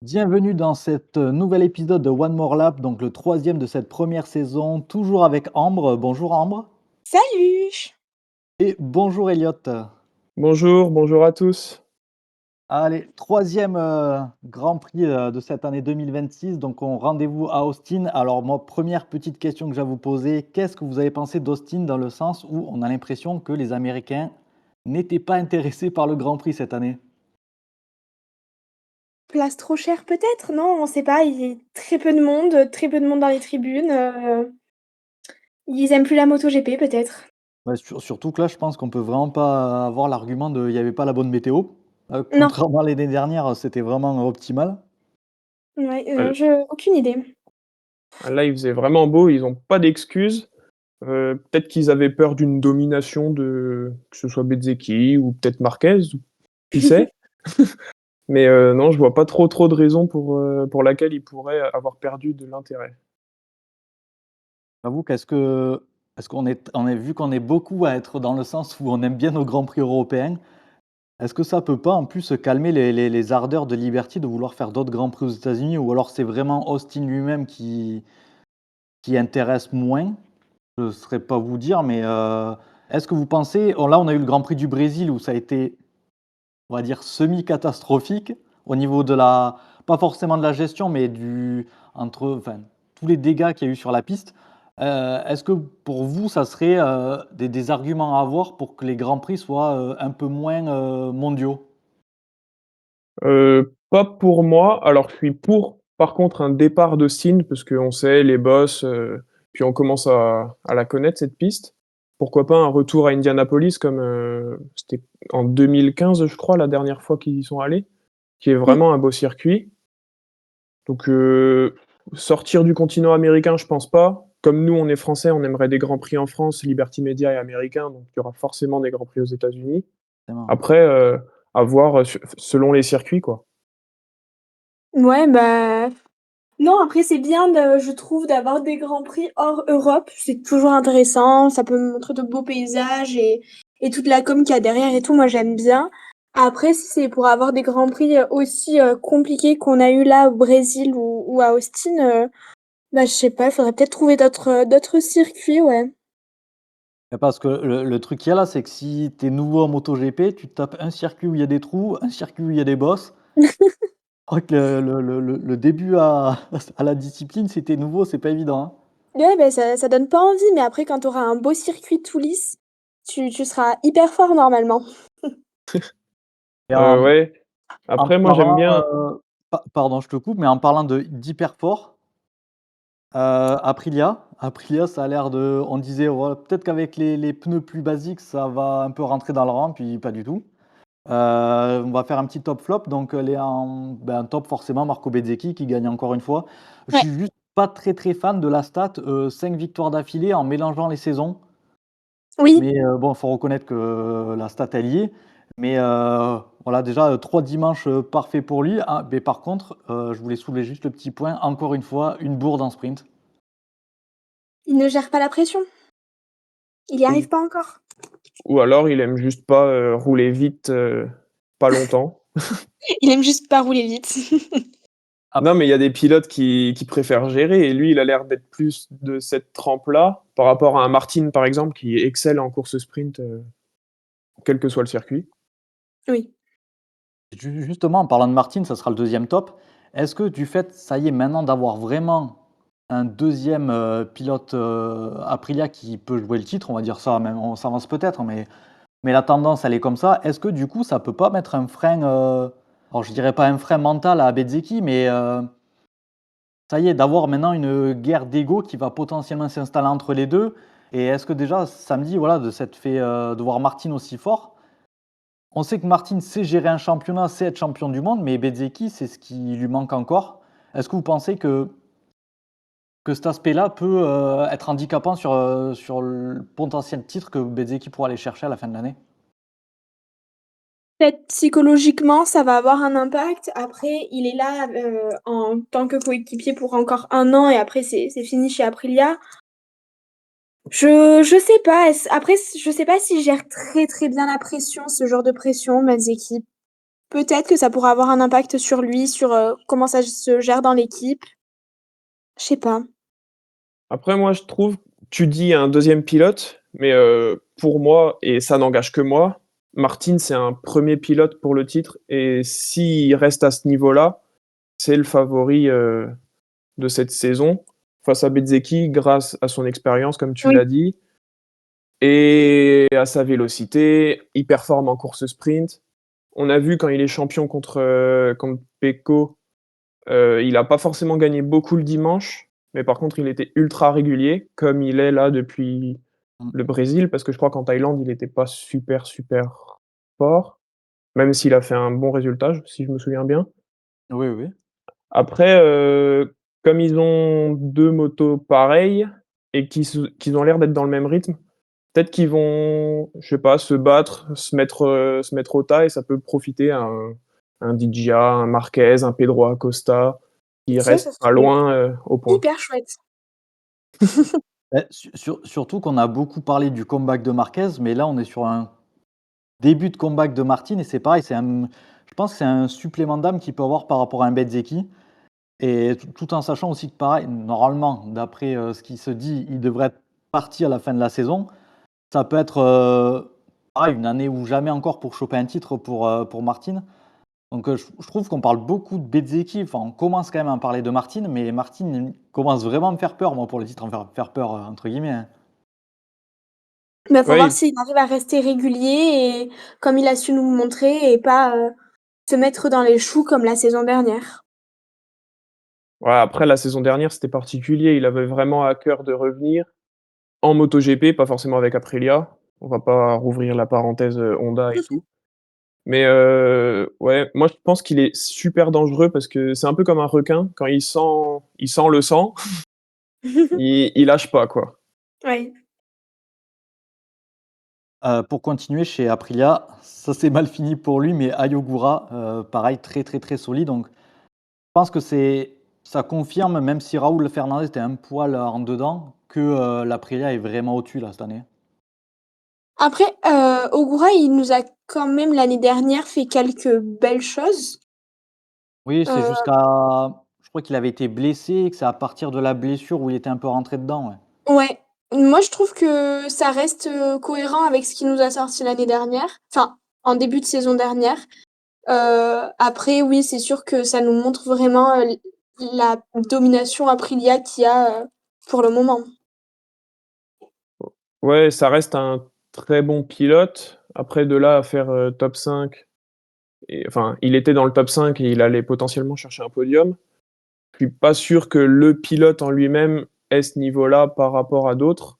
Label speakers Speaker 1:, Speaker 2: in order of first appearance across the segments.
Speaker 1: Bienvenue dans cet nouvel épisode de One More Lap, donc le troisième de cette première saison, toujours avec Ambre. Bonjour Ambre.
Speaker 2: Salut!
Speaker 1: Et bonjour Elliot.
Speaker 3: Bonjour, bonjour à tous.
Speaker 1: Allez, troisième Grand Prix de cette année 2026, donc on rendez-vous à Austin. Alors moi, première petite question que j'ai à vous poser, qu'est-ce que vous avez pensé d'Austin dans le sens où on a l'impression que les Américains n'étaient pas intéressés par le Grand Prix cette année?
Speaker 2: Place trop chère peut-être? Non, on sait pas, il y a très peu de monde dans les tribunes, ils aiment plus la MotoGP peut-être?
Speaker 1: Ouais, surtout que là, je pense qu'on peut vraiment pas avoir l'argument de il y avait pas la bonne météo.
Speaker 2: Non,
Speaker 1: Contrairement à l'année dernière, c'était vraiment optimal.
Speaker 2: ouais,
Speaker 3: L
Speaker 2: je aucune idée.
Speaker 3: Là, il faisait vraiment beau, ils ont pas d'excuses. Peut-être qu'ils avaient peur d'une domination de que ce soit Bezzecchi ou peut-être Marquez, qui sait? Mais non, je vois pas trop de raisons pour laquelle ils pourraient avoir perdu de l'intérêt.
Speaker 1: J'avoue qu'est-ce qu'on est vu qu'on est beaucoup à être dans le sens où on aime bien nos grands prix européens, est-ce que ça peut pas en plus calmer les ardeurs de Liberty de vouloir faire d'autres grands prix aux États-Unis? Ou alors c'est vraiment Austin lui-même qui intéresse moins? Je ne saurais pas vous dire, mais est-ce que vous pensez là, on a eu le Grand Prix du Brésil où ça a été, on va dire, semi-catastrophique au niveau de la pas forcément de la gestion, mais enfin, tous les dégâts qu'il y a eu sur la piste. Est-ce que pour vous, ça serait, des arguments à avoir pour que les grands prix soient, un peu moins, mondiaux?
Speaker 3: Pas pour moi. Alors je suis pour, par contre, un départ d'Austin parce qu'on sait les boss, puis on commence à la connaître cette piste. Pourquoi pas un retour à Indianapolis comme, c'était en 2015 je crois la dernière fois qu'ils y sont allés, qui est
Speaker 2: Mmh.
Speaker 3: vraiment un beau circuit. Donc sortir du continent américain, je pense pas. Comme nous on est français, on aimerait des grands prix en France, Liberty Media est américain, donc il y aura forcément des grands prix aux États-Unis.
Speaker 1: Vraiment.
Speaker 3: Après, à voir, selon les circuits quoi.
Speaker 2: Ouais, bah, non, après c'est bien de je trouve d'avoir des grands prix hors Europe, c'est toujours intéressant, ça peut montrer de beaux paysages et toute la com qu'il y a derrière et tout, moi j'aime bien. Après si c'est pour avoir des grands prix, aussi, compliqués qu'on a eu là au Brésil ou à Austin, bah, je sais pas, il faudrait peut-être trouver d'autres circuits, ouais.
Speaker 1: Parce que le truc qu'il y a là, c'est que si tu es nouveau en MotoGP, tu te tapes un circuit où il y a des trous, un circuit où il y a des bosses. Je crois que le début à à la discipline, si tu es nouveau, c'est pas évident, hein.
Speaker 2: Ouais, bah, ça donne pas envie, mais après quand tu auras un beau circuit tout lisse, tu seras hyper fort normalement.
Speaker 1: Et en
Speaker 3: Ouais.
Speaker 1: en
Speaker 3: Après moi j'aime
Speaker 1: parlant,
Speaker 3: bien
Speaker 1: pardon, je te coupe, mais en parlant d'hyper fort, Aprilia, ça a l'air de on disait: «Ouais, peut-être qu'avec les pneus plus basiques, ça va un peu rentrer dans le rang», puis pas du tout. On va faire un petit top flop, donc les en ben, top forcément Marco Bezzecchi qui gagne encore une fois. Je
Speaker 2: Ouais.
Speaker 1: suis juste pas très, très fan de la stat, 5 victoires d'affilée en mélangeant les saisons.
Speaker 2: Oui,
Speaker 1: Mais bon, faut reconnaître que la stat elle y est. Mais voilà déjà, 3 dimanches, parfaits pour lui. Ah, mais par contre, je voulais soulever juste le petit point, encore une fois, une bourde en sprint.
Speaker 2: il ne gère pas la pression, il y arrive
Speaker 3: ou
Speaker 2: pas encore.
Speaker 3: ou alors il aime juste pas, rouler vite, pas longtemps.
Speaker 2: Il aime juste pas rouler vite.
Speaker 1: Ap
Speaker 3: Non, mais il y a des pilotes qui préfèrent gérer et lui, il a l'air d'être plus de cette trempe-là, par rapport à un Martin, par exemple, qui excelle en course sprint, quel que soit le circuit.
Speaker 2: Oui.
Speaker 1: Justement, en parlant de Martin, ça sera le deuxième top. Est-ce que du fait, ça y est, maintenant d'avoir vraiment un deuxième pilote, Aprilia qui peut jouer le titre, on va dire ça, même on s'avance peut-être, mais la tendance, elle est comme ça. Est-ce que du coup, ça peut pas mettre un frein, alors je dirais pas un frein mental à Bezzecchi, mais ça y est, d'avoir maintenant une guerre d'ego qui va potentiellement s'installer entre les 2. Et est-ce que déjà samedi, voilà, de s'être fait, de voir Martin aussi fort, on sait que Martin sait gérer un championnat, sait être champion du monde, mais Bezzecchi, c'est ce qui lui manque encore. Est-ce que vous pensez que cet aspect-là peut, être handicapant sur le potentiel titre que Bezzecchi pourra aller chercher à la fin de l'année?
Speaker 2: Peut-être psychologiquement, ça va avoir un impact. Après, il est là, en tant que coéquipier pour encore 1 an et après c'est fini chez Aprilia. Je sais pas, je sais pas s'il gère très, très bien la pression, ce genre de pression, Bezzecchi. peut-être que ça pourrait avoir un impact sur lui, sur, comment ça se gère dans l'équipe. Je sais pas.
Speaker 3: Après moi, je trouve tu dis un deuxième pilote, mais pour moi et ça n'engage que moi, Martin, c'est un premier pilote pour le titre et s'il reste à ce niveau-là, c'est le favori, de cette saison face à Bezzecchi grâce à son expérience, comme tu
Speaker 2: Oui.
Speaker 3: l'as dit et à sa vélocité. Il performe en course sprint. On a vu quand il est champion contre Pecco, il a pas forcément gagné beaucoup le dimanche, mais par contre, il était ultra régulier, comme il est là depuis
Speaker 1: Mmh.
Speaker 3: le Brésil, parce que je crois qu'en Thaïlande, il était pas super, super fort, même s'il a fait un bon résultat, si je me souviens bien.
Speaker 1: Oui, oui.
Speaker 3: Après, comme ils ont 2 motos pareilles et qu'ils ont l'air d'être dans le même rythme, peut-être qu'ils vont, je sais pas, se battre, se mettre au tas et ça peut profiter à un Digia, un Marquez, un Pedro Acosta, qui
Speaker 2: Ça
Speaker 3: restent pas
Speaker 2: serait
Speaker 3: loin, au point.
Speaker 2: hyper chouette.
Speaker 1: Surtout qu'on a beaucoup parlé du comeback de Marquez, mais là, on est sur un début de comeback de Martin et c'est pareil, je pense que c'est un supplément d'âme qu'il peut avoir par rapport à un Bezzecchi et tout en sachant aussi que pareil, normalement, d'après, ce qui se dit, il devrait être parti à la fin de la saison. Ça peut être, pareil, une année ou jamais encore pour choper un titre pour Martin. Donc, je trouve qu'on parle beaucoup de Bezzecchi, enfin, on commence quand même à en parler de Martin, mais Martin, il commence vraiment à me faire peur, moi, pour le titre, enfin, «faire peur», entre guillemets, hein.
Speaker 2: Bah, faut voir
Speaker 3: Ouais,
Speaker 2: s'il arrive à rester régulier et comme il a su nous le montrer et pas, se mettre dans les choux comme la saison dernière.
Speaker 3: ouais, après la saison dernière, c'était particulier. Il avait vraiment à cœur de revenir en MotoGP, pas forcément avec Aprilia. On va pas rouvrir la parenthèse, Honda et tout. Mais ouais, moi je pense qu'il est super dangereux parce que c'est un peu comme un requin, quand il sent le sang, il lâche pas, quoi.
Speaker 2: Ouais.
Speaker 1: Pour continuer chez Aprilia, ça s'est mal fini pour lui, mais Ayogura, pareil, très, très, très solide. Donc, je pense que ça confirme, même si Raoul Fernandez était un poil en dedans, que l'Aprilia est vraiment au-dessus là cette année.
Speaker 2: Après, Ogura, il nous a quand même l'année dernière fait quelques belles choses.
Speaker 1: Oui, c'est
Speaker 2: Heu,
Speaker 1: jusqu'à, je crois qu'il avait été blessé et que c'est à partir de la blessure où il était un peu rentré dedans, ouais.
Speaker 2: ouais. Moi, je trouve que ça reste, cohérent avec ce qu'il nous a sorti l'année dernière, enfin, en début de saison dernière. Après, oui, c'est sûr que ça nous montre vraiment, la domination Aprilia qu'il y a, pour le moment.
Speaker 3: Ouais, ça reste un très bon pilote. Après de là à faire, top 5 et enfin, il était dans le top 5 et il allait potentiellement chercher un podium. Je suis pas sûr que le pilote en lui-même ait ce niveau-là par rapport à d'autres.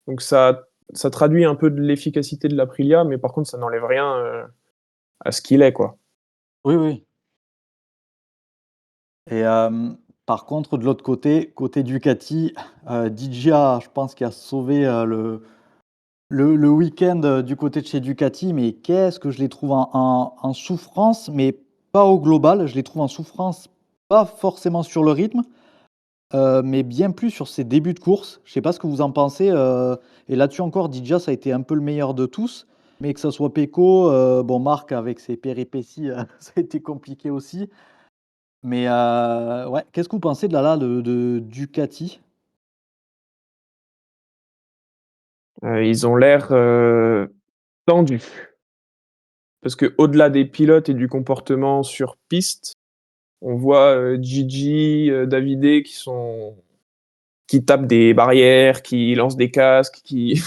Speaker 3: Donc ça traduit un peu de l'efficacité de l'Aprilia, mais par contre ça n'enlève rien, à ce qu'il est, quoi.
Speaker 1: Oui, oui. Et par contre, de l'autre côté, côté Ducati, Digia, je pense, qui a sauvé le week-end du côté de chez Ducati, mais qu'est-ce que je les trouve en souffrance, mais pas au global. Je les trouve en souffrance, pas forcément sur le rythme, mais bien plus sur ses débuts de course. Je sais pas ce que vous en pensez, et là-dessus encore, Digia, ça a été un peu le meilleur de tous, mais que ça soit Pecco, bon, Marc avec ses péripéties, ça a été compliqué aussi. Mais ouais, qu'est-ce que vous pensez de Ducati?
Speaker 3: Ils ont l'air, tendus. Parce qu'au-delà des pilotes et du comportement sur piste, on voit, Gigi, Davide qui tapent des barrières, qui lancent des casques, qui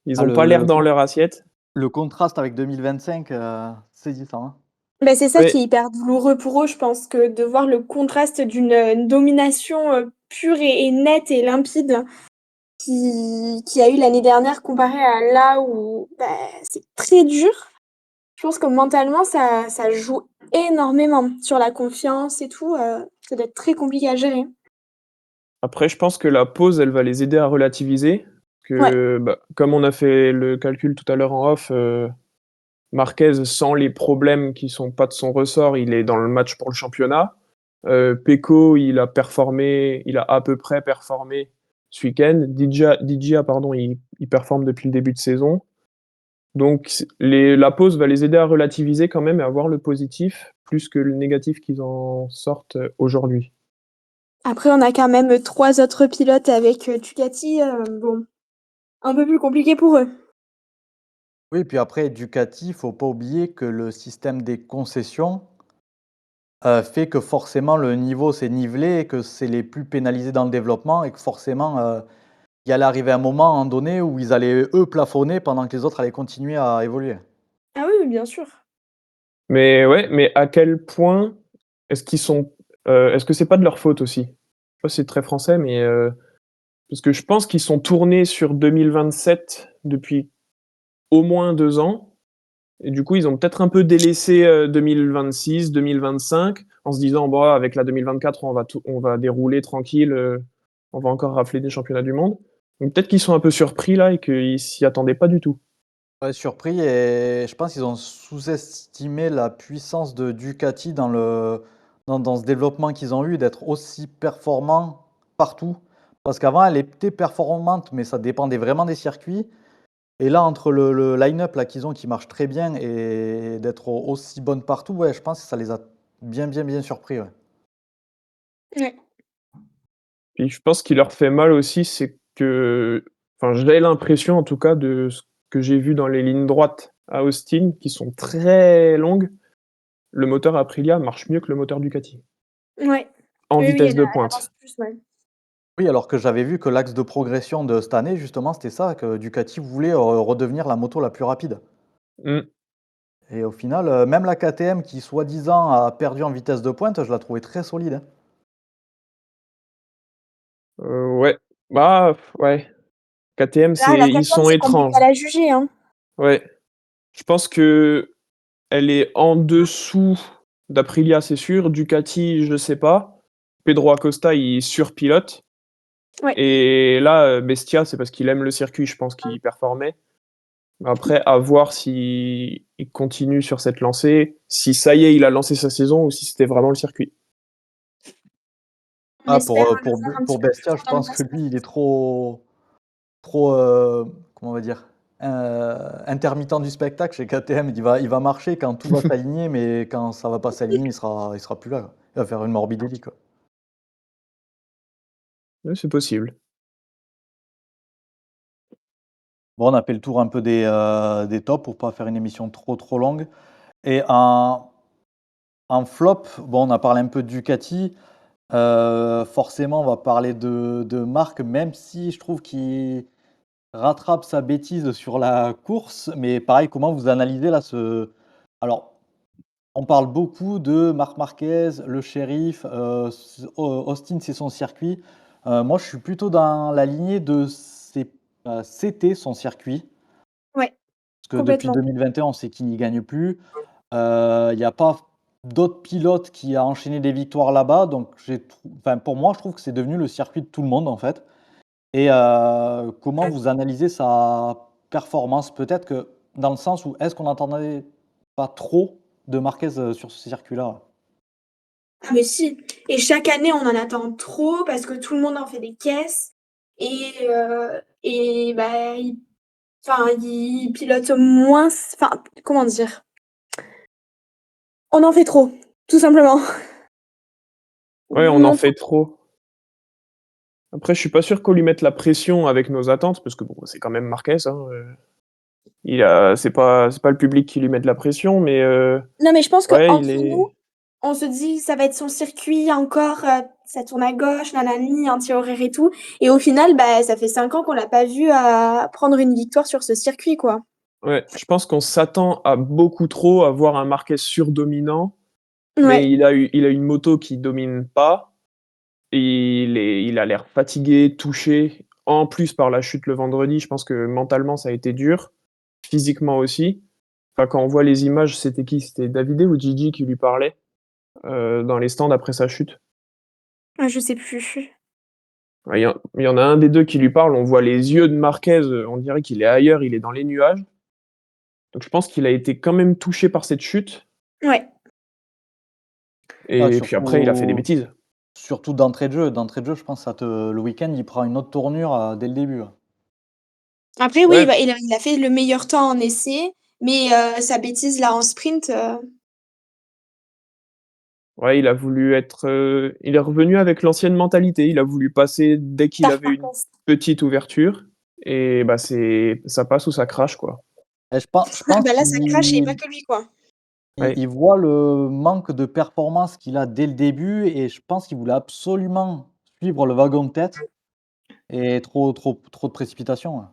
Speaker 3: ils
Speaker 1: Ah
Speaker 3: ont pas l'air dans leur assiette.
Speaker 1: le contraste avec 2025, saisissant, hein.
Speaker 2: Bah, c'est ça qui
Speaker 3: Ouais,
Speaker 2: est hyper douloureux pour eux, je pense que de voir le contraste d'une, domination, pure et nette et limpide qu'il y a eu l'année dernière comparé à là où, bah, c'est très dur. Je pense que mentalement ça joue énormément sur la confiance et tout, ça doit être très compliqué à gérer.
Speaker 3: après je pense que la pause, elle va les aider à relativiser,
Speaker 2: Ouais,
Speaker 3: que, bah, comme on a fait le calcul tout à l'heure en off, Marquez, sans les problèmes qui sont pas de son ressort, il est dans le match pour le championnat. Pecco, il a à peu près performé ce week-end. Digia, pardon, il performe depuis le début de saison. Donc la pause va les aider à relativiser quand même et à voir le positif plus que le négatif qu'ils en sortent aujourd'hui.
Speaker 2: Après, on a quand même 3 autres pilotes avec, Ducati, bon, un peu plus compliqué pour eux.
Speaker 1: Oui, puis après Ducati, faut pas oublier que le système des concessions, fait que forcément le niveau s'est nivelé et que c'est les plus pénalisés dans le développement et que forcément, il allait arriver un moment donné où ils allaient, eux, plafonner pendant que les autres allaient continuer à évoluer.
Speaker 2: Ah oui, oui, bien sûr.
Speaker 3: Mais ouais, mais à quel point est-ce qu'ils sont est-ce que c'est pas de leur faute aussi? Je sais pas si c'est très français, mais parce que je pense qu'ils sont tournés sur 2027 depuis au moins 2 ans et du coup, ils ont peut-être un peu délaissé, 2026-2025 en se disant: «Bah, avec la 2024, on va dérouler tranquille, on va encore rafler des championnats du monde». Donc peut-être qu'ils sont un peu surpris là et qu'ils s'y attendaient pas du tout.
Speaker 1: Ouais, surpris et je pense qu'ils ont sous-estimé la puissance de Ducati dans ce développement qu'ils ont eu, d'être aussi performants partout. Parce qu'avant, elle était performante, mais ça dépendait vraiment des circuits. Et là, entre le line-up là qu'ils ont qui marche très bien et d'être aussi bonne partout, ouais, je pense que ça les a bien, bien, bien surpris, ouais.
Speaker 2: Ouais.
Speaker 3: Puis je pense qu'il leur fait mal aussi, c'est que enfin, j'ai l'impression en tout cas de ce que j'ai vu dans les lignes droites à Austin qui sont très longues, le moteur Aprilia marche mieux que le moteur Ducati,
Speaker 2: Ouais.
Speaker 3: en
Speaker 2: Oui, oui,
Speaker 3: vitesse de
Speaker 2: elle
Speaker 3: pointe.
Speaker 2: avance plus, ouais.
Speaker 1: Oui, alors que j'avais vu que l'axe de progression de cette année, justement, c'était ça, que Ducati voulait, redevenir la moto la plus rapide.
Speaker 3: Mmh,
Speaker 1: Et au final, même la KTM qui soi-disant a perdu en vitesse de pointe, je la trouvais très solide, hein.
Speaker 3: ouais, bah, ouais, KTM,
Speaker 2: Là, la
Speaker 3: ils
Speaker 2: 4
Speaker 3: sont
Speaker 2: c'est compliqué à
Speaker 3: étranges.
Speaker 2: la juger, hein.
Speaker 3: Ouais, je pense qu'elle est en dessous d'Aprilia, c'est sûr, Ducati, je sais pas. Pedro Acosta, il surpilote
Speaker 2: Ouais.
Speaker 3: et là, Bestia, c'est parce qu'il aime le circuit, je pense qu'il performait. Après, à voir si il continue sur cette lancée, si ça y est, il a lancé sa saison ou si c'était vraiment le circuit.
Speaker 2: On
Speaker 1: Ah,
Speaker 2: espère, le voir un petit
Speaker 1: Pour
Speaker 2: peu plus
Speaker 1: Bestia,
Speaker 2: tard
Speaker 1: je
Speaker 2: dans le
Speaker 1: pense que
Speaker 2: classement.
Speaker 1: lui, il est trop, comment on va dire? Intermittent du spectacle chez KTM. Il va marcher quand tout va s'aligner, mais quand ça va pas s'aligner, il sera plus là, quoi. Il va faire une Morbidelli, quoi.
Speaker 3: Ouais, c'est possible.
Speaker 1: Bon, on a fait le tour un peu des tops pour pas faire une émission trop, trop longue et en flop, bon, on a parlé un peu de Ducati. Forcément, on va parler de Marc, même si je trouve qu'il rattrape sa bêtise sur la course. Mais pareil, comment vous analysez là ce alors, on parle beaucoup de Marc Marquez, le shérif, Austin, c'est son circuit. Moi, je suis plutôt dans la lignée de c'était son circuit.
Speaker 2: Ouais,
Speaker 1: Parce que depuis
Speaker 2: complètement.
Speaker 1: 2021, on sait qu'il n'y gagne plus. Il y a pas d'autres pilotes qui a enchaîné des victoires là-bas, donc enfin, pour moi, je trouve que c'est devenu le circuit de tout le monde, en fait. Et comment vous analysez sa performance? Peut-être que dans le sens où est-ce qu'on n'attendait pas trop de Marquez, sur ce circuit-là?
Speaker 2: Ah mais si, et chaque année, on en attend trop parce que tout le monde en fait des caisses et bah, il pilote moins enfin, comment dire? On en fait trop, tout simplement.
Speaker 3: Ouais, on en
Speaker 2: Mon point
Speaker 3: fait trop. Après, je suis pas sûr qu'on lui mette la pression avec nos attentes, parce que bon, c'est quand même Marquez, hein, c'est pas le public qui lui met de la pression, mais
Speaker 2: Non, mais je pense
Speaker 3: ouais, il
Speaker 2: qu'entre
Speaker 3: est
Speaker 2: nous, on se dit: «Ça va être son circuit encore, ça tourne à gauche, nanani, anti-horaire et tout», et au final, bah, ça fait 5 ans qu'on l'a pas vu à prendre une victoire sur ce circuit, quoi.
Speaker 3: ouais, je pense qu'on s'attend à beaucoup trop à voir un Marquez surdominant, mais
Speaker 2: Ouais.
Speaker 3: il a une moto qui domine pas. Il a l'air fatigué, touché, en plus par la chute le vendredi, je pense que mentalement ça a été dur, physiquement aussi. Enfin, quand on voit les images, c'était qui? C'était Davide ou Gigi qui lui parlait, dans les stands après sa chute?
Speaker 2: Ah, je sais plus.
Speaker 3: Ouais, il y en a un des 2 qui lui parle, on voit les yeux de Marquez, on dirait qu'il est ailleurs, il est dans les nuages. Donc je pense qu'il a été quand même touché par cette chute
Speaker 2: Ouais.
Speaker 1: Ah,
Speaker 3: et puis après il a fait des bêtises.
Speaker 1: surtout d'entrée de jeu. D'entrée de jeu, je pense que ça te le week-end, il prend une autre tournure, dès le début, ouais.
Speaker 2: Après oui,
Speaker 3: Ouais,
Speaker 2: il a fait le meilleur temps en essai, mais sa bêtise là en sprint,
Speaker 3: ouais, il a voulu être, il est revenu avec l'ancienne mentalité. Il a voulu passer dès qu'il
Speaker 2: tard
Speaker 3: avait
Speaker 2: par
Speaker 3: une
Speaker 2: passe.
Speaker 3: petite ouverture et bah, ça passe ou ça crache, quoi.
Speaker 1: Et je pense
Speaker 2: Bah là, ça crache et pas
Speaker 1: qu'il
Speaker 2: que lui, quoi.
Speaker 3: Ouais.
Speaker 1: il voit le manque de performance qu'il a dès le début et je pense qu'il voulait absolument suivre le wagon de tête et trop de précipitation, ouais.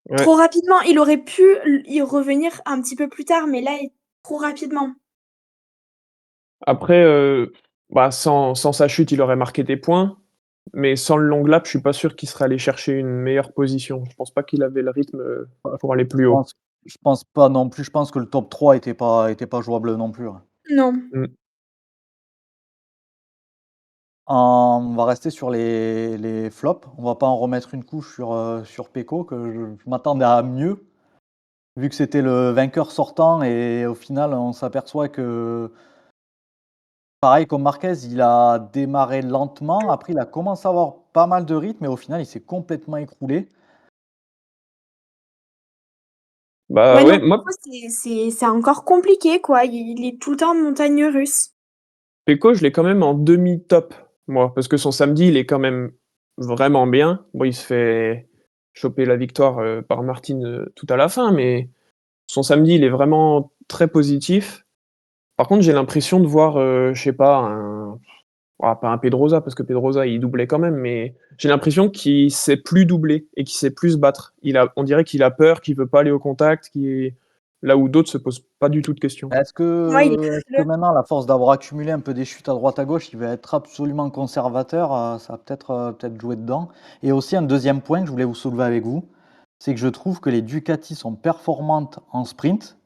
Speaker 3: Ouais.
Speaker 2: Trop rapidement, il aurait pu y revenir un petit peu plus tard, mais là, trop rapidement.
Speaker 3: Après, bah, sans sa chute, il aurait marqué des points, mais sans le long lap, je suis pas sûr qu'il serait allé chercher une meilleure position. Je pense pas qu'il avait le rythme, pour aller
Speaker 1: Je
Speaker 3: plus haut.
Speaker 1: pense je pense pas non plus, je pense que le top 3 était pas jouable non plus, ouais.
Speaker 2: Non.
Speaker 3: Mmh.
Speaker 1: On va rester sur les flops, on va pas en remettre une couche sur Pecco que je m'attendais à mieux, vu que c'était le vainqueur sortant et au final on s'aperçoit que, pareil comme Marquez, il a démarré lentement, après il a commencé à avoir pas mal de rythme et au final il s'est complètement écroulé.
Speaker 3: Bah,
Speaker 2: Ouais, non,
Speaker 3: ouais, moi,
Speaker 2: Pecco, c'est encore compliqué, quoi. Il est tout le temps en montagne russe.
Speaker 3: Pecco, je l'ai quand même en demi-top, moi, parce que son samedi, il est quand même vraiment bien. Bon, il se fait choper la victoire, par Martin, tout à la fin, mais son samedi, il est vraiment très positif. Par contre, j'ai l'impression de voir, je sais pas, pas un Pedrosa, parce que Pedrosa, il doublait quand même, mais j'ai l'impression qu'il sait plus doubler et qu'il sait plus se battre. On dirait qu'il a peur, qu'il veut pas aller au contact, là où d'autres se posent pas du tout de questions.
Speaker 2: Ouais, il est
Speaker 1: Est-ce que
Speaker 2: frileux.
Speaker 1: maintenant, à force d'avoir accumulé un peu des chutes à droite à gauche, il va être absolument conservateur, ça va peut-être jouer dedans? Et aussi un deuxième point que je voulais vous soulever avec vous, c'est que je trouve que les Ducati sont performantes en sprint,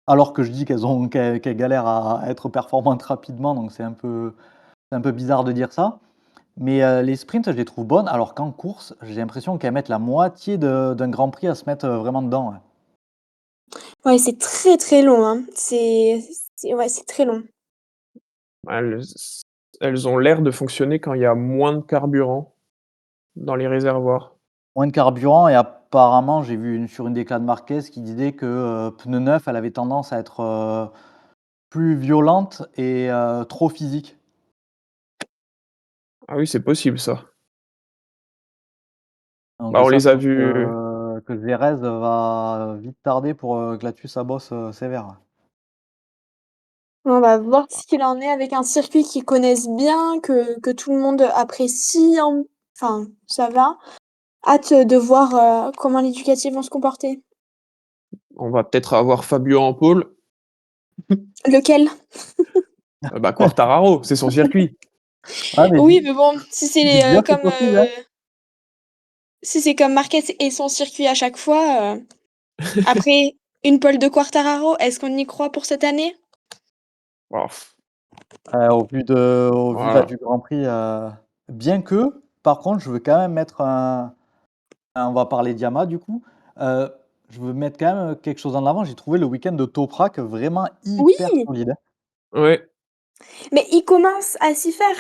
Speaker 1: alors que je dis qu'elles galèrent à être performantes rapidement, donc c'est un peu bizarre de dire ça. Mais, les sprints, je les trouve bonnes, alors qu'en course, j'ai l'impression qu'elles mettent la moitié d'un Grand Prix à se mettre, vraiment dedans, ouais.
Speaker 2: Ouais, c'est très, très long, hein. Ouais, c'est très long.
Speaker 3: Elles elles ont l'air de fonctionner quand il y a moins de carburant dans les réservoirs.
Speaker 1: Moins de carburant et apparemment, j'ai vu sur une déclat de Marquez qui disait que, pneus neufs, elle avait tendance à être, plus violente et trop physique.
Speaker 3: Ah oui, c'est possible ça.
Speaker 1: Donc
Speaker 3: Bah, on
Speaker 1: ça
Speaker 3: les a
Speaker 1: prouve
Speaker 3: vus
Speaker 1: que Pérez va vite tarder pour, que là-dessus ça bosse, sévère.
Speaker 2: On va voir ce qu'il en est avec un circuit qu'ils connaissent bien, que tout le monde apprécie, enfin, ça va. Hâte de voir, comment les Ducati vont se comporter.
Speaker 3: on va peut-être avoir Fabio en pôle.
Speaker 2: Lequel?
Speaker 3: Bah, Quartararo, c'est son circuit.
Speaker 1: Ah mais
Speaker 2: Oui, mais bon, si
Speaker 1: dites
Speaker 2: c'est,
Speaker 1: bien, c'est possible, hein.
Speaker 2: si c'est comme Marquez et son circuit à chaque fois, après une pole de Quartararo, est-ce qu'on y croit pour cette année?
Speaker 3: Oh,
Speaker 1: Au vu là
Speaker 3: voilà.
Speaker 1: du Grand Prix, bien que, par contre, je veux quand même mettre on va parler d'Yamaha du coup, heu, je veux mettre quand même, quelque chose en avant. J'ai trouvé le week-end de Toprak vraiment
Speaker 2: Oui,
Speaker 1: hyper solide, hein.
Speaker 3: Ouais,
Speaker 2: mais il commence à s'y faire.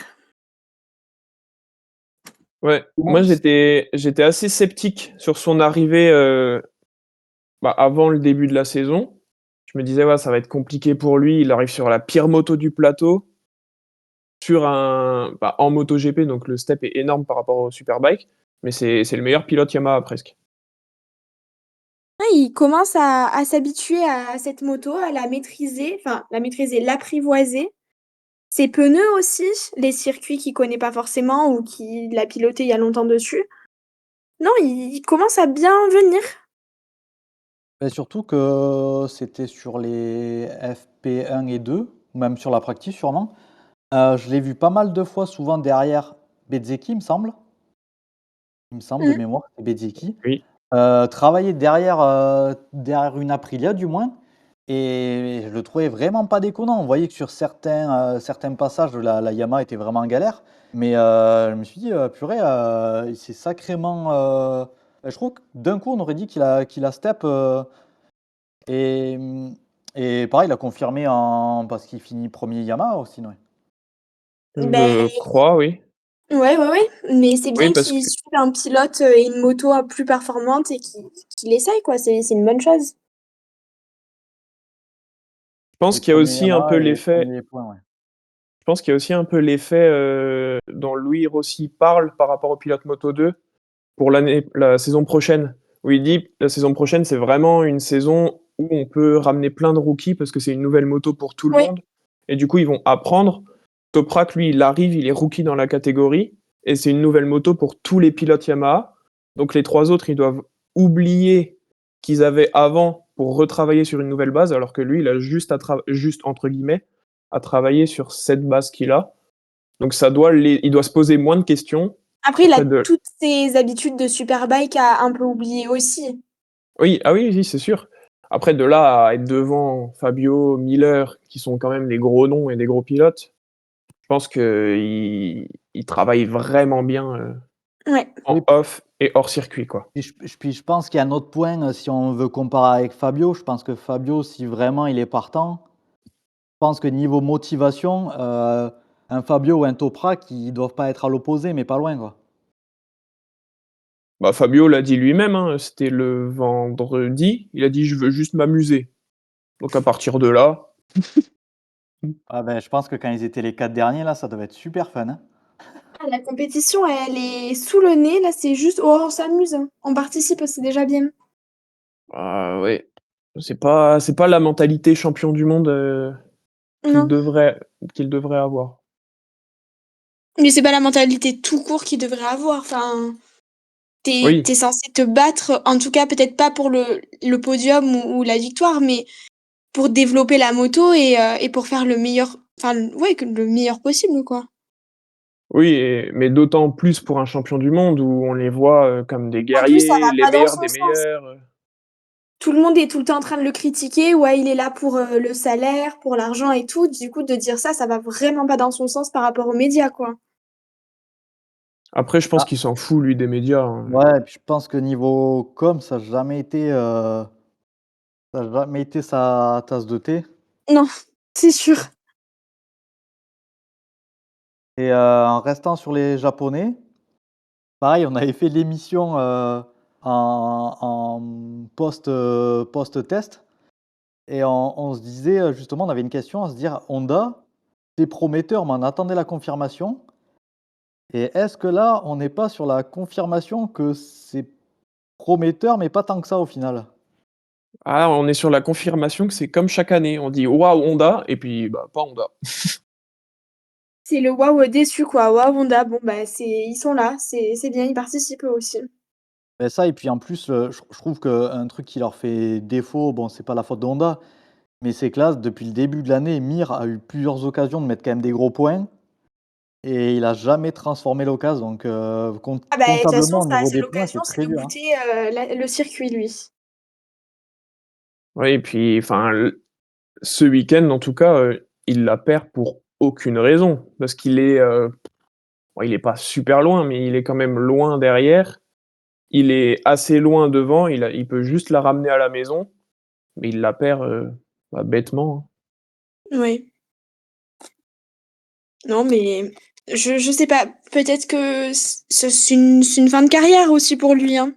Speaker 3: ouais. Moi,
Speaker 1: Comment
Speaker 3: j'étais assez sceptique sur son arrivée, bah, avant le début de la saison. Je me disais: «Ouais, ça va être compliqué pour lui, il arrive sur la pire moto du plateau, en MotoGP, donc le step est énorme par rapport au superbike, mais c'est le meilleur pilote Yamaha presque».
Speaker 2: Ouais, il commence à s'habituer à cette moto, à la maîtriser, enfin la maîtriser, l'apprivoiser. Ses pneus aussi, les circuits qu'il connaît pas forcément ou qu'il a piloté il y a longtemps dessus. Non, il commence à bien venir.
Speaker 1: Bah, surtout que c'était sur les FP1 et 2, ou même sur la practice sûrement. Je l'ai vu pas mal de fois, souvent derrière Bezzecchi, il me semble. Il me semble de
Speaker 2: Mmh.
Speaker 1: mémoire, c'est Bezzecchi.
Speaker 3: Oui.
Speaker 1: Travailler derrière une Aprilia du moins et je le trouvais vraiment pas déconnant. On voyait que sur certains passages, la Yamaha était vraiment en galère, mais je me suis dit: «Purée, il s'est sacrément», je trouve que d'un coup, on aurait dit qu'il a step, et et pareil, il a confirmé parce qu'il finit premier Yamaha aussi, ouais.
Speaker 2: Beh,
Speaker 3: Je crois, oui.
Speaker 2: Ouais, mais c'est
Speaker 3: Oui,
Speaker 2: bien
Speaker 3: parce
Speaker 2: qu'il
Speaker 3: que
Speaker 2: suive un pilote, et une moto, plus performante et qu'il essaye quoi, c'est une bonne chose.
Speaker 3: je pense
Speaker 1: Les
Speaker 3: qu'il y a
Speaker 1: premiers
Speaker 3: aussi un peu
Speaker 1: Yamaha et les
Speaker 3: l'effet
Speaker 1: premiers points, ouais.
Speaker 3: je pense qu'il y a aussi un peu l'effet, dont Louis Rossi parle par rapport au pilote Moto2 pour la saison prochaine, où il dit: «La saison prochaine, c'est vraiment une saison où on peut ramener plein de rookies parce que c'est une nouvelle moto pour tout le
Speaker 2: Oui.
Speaker 3: monde et du coup, ils vont apprendre». Toprak, lui, il arrive, il est rookie dans la catégorie et c'est une nouvelle moto pour tous les pilotes Yamaha. Donc les 3 autres, ils doivent oublier qu'ils avaient avant pour retravailler sur une nouvelle base, alors que lui, il a juste entre guillemets, à travailler sur cette base qu'il a. Donc il doit se poser moins de questions.
Speaker 2: Après, il a
Speaker 3: Après de
Speaker 2: toutes ses habitudes de superbike à un peu oublier aussi.
Speaker 3: Oui, ah oui, oui, c'est sûr. Après de là à être devant Fabio, Miller, qui sont quand même des gros noms et des gros pilotes, je pense qu'il travaille vraiment bien,
Speaker 2: Ouais.
Speaker 3: en
Speaker 1: Oui,
Speaker 3: off et hors circuit, quoi.
Speaker 1: puis je pense qu'il y a un autre point, si on veut comparer avec Fabio, je pense que Fabio, si vraiment il est partant, je pense que niveau motivation, un Fabio ou un Toprak, ils doivent pas être à l'opposé, mais pas loin, quoi.
Speaker 3: Bah, Fabio l'a dit lui-même, hein, c'était le vendredi, il a dit: «Je veux juste m'amuser». Donc à partir de là,
Speaker 1: Ah ben, je pense que quand ils étaient les 4 derniers là, ça devait être super fun, hein?
Speaker 2: Ah, la compétition, elle est sous le nez, là, c'est juste: «Oh, on s'amuse, hein, on participe, c'est déjà bien».
Speaker 3: ouais, c'est pas la mentalité champion du monde, qu'il
Speaker 2: Non,
Speaker 3: devrait qu'il devrait avoir.
Speaker 2: mais c'est pas la mentalité tout court qu'il devrait avoir. Enfin,
Speaker 3: Oui.
Speaker 2: tu censé te battre, en tout cas, peut-être pas pour le podium ou la victoire, mais pour développer la moto et pour faire le meilleur enfin, ouais, que le meilleur possible, quoi.
Speaker 3: Oui mais d'autant plus pour un champion du monde où on les voit, comme des
Speaker 2: En plus, ça
Speaker 3: guerriers,
Speaker 2: va
Speaker 3: les
Speaker 2: pas dans
Speaker 3: meilleurs
Speaker 2: son
Speaker 3: des
Speaker 2: sens.
Speaker 3: meilleurs.
Speaker 2: Tout le monde est tout le temps en train de le critiquer: «Ouais, il est là pour, le salaire, pour l'argent et tout». Du coup, de dire ça va vraiment pas dans son sens par rapport aux médias, quoi.
Speaker 3: Après je pense
Speaker 1: Ah,
Speaker 3: qu'il s'en fout lui des médias, hein.
Speaker 1: ouais, et puis je pense que niveau com, ça a jamais été sa tasse de thé.
Speaker 2: Non, c'est sûr.
Speaker 1: Et en restant sur les japonais, pareil, on avait fait l'émission, en post-test, et on se disait, justement, on avait une question à se dire: «Honda, c'est prometteur, mais on attendait la confirmation, et est-ce que là, on n'est pas sur la confirmation que c'est prometteur, mais pas tant que ça au final?»
Speaker 3: Ah, on est sur la confirmation que c'est comme chaque année, on dit: «Waouh Honda» et puis, bah, pas Honda.
Speaker 2: C'est le waouh, déçu, quoi. Waouh, Honda, bon, bah, ils sont là, c'est bien, ils participent eux aussi.
Speaker 1: Et ça, et puis en plus, je trouve qu'un truc qui leur fait défaut, bon, c'est pas la faute de Honda, mais c'est que là, depuis le début de l'année, Mir a eu plusieurs occasions de mettre quand même des gros points, et il a jamais transformé l'occasion, donc
Speaker 2: Ah, bah, de toute façon,
Speaker 1: comptablement au
Speaker 2: ça
Speaker 1: niveau
Speaker 2: c'est
Speaker 1: des points,
Speaker 2: l'occasion,
Speaker 1: c'est
Speaker 2: c'est
Speaker 1: très
Speaker 2: de
Speaker 1: dur, hein.
Speaker 2: goûter, le circuit, lui.
Speaker 3: Oui et puis enfin ce week-end en tout cas, il la perd pour aucune raison. Parce qu'il est, bon il est pas super loin, mais il est quand même loin derrière. Il est assez loin devant, il peut juste la ramener à la maison, mais il la perd, bah, bêtement, hein.
Speaker 2: Oui. Non, mais je sais pas, peut-être que c'est une fin de carrière aussi pour lui, hein.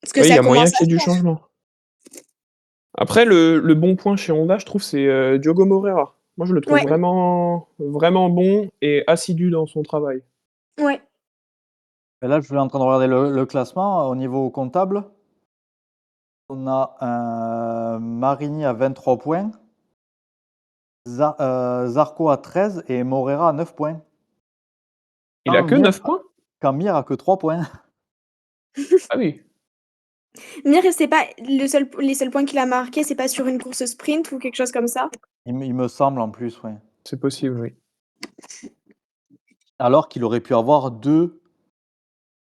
Speaker 2: Parce que
Speaker 3: Oui, il y
Speaker 2: ça
Speaker 3: a moyen
Speaker 2: commence
Speaker 3: qu'il y ait du
Speaker 2: à faire.
Speaker 3: changement. Après le bon point chez Honda, je trouve, c'est, Diogo Moreira. Moi, je le trouve
Speaker 2: Ouais,
Speaker 3: vraiment vraiment bon et assidu dans son travail.
Speaker 2: ouais.
Speaker 1: Et là, je suis en train de regarder le classement, au niveau comptable. On a un Marini à 23 points, Zarco à 13 et Morera à 9 points.
Speaker 3: Il a
Speaker 1: Quand
Speaker 3: que
Speaker 1: Mir
Speaker 3: 9 points?
Speaker 1: quand Mir a que 3 points.
Speaker 3: Ah oui,
Speaker 2: Mir, c'est pas les seuls points qu'il a marqués, c'est pas sur une course sprint ou quelque chose comme ça?
Speaker 1: Il me semble, en plus, ouais.
Speaker 3: c'est possible, oui.
Speaker 1: Alors qu'il aurait pu avoir 2,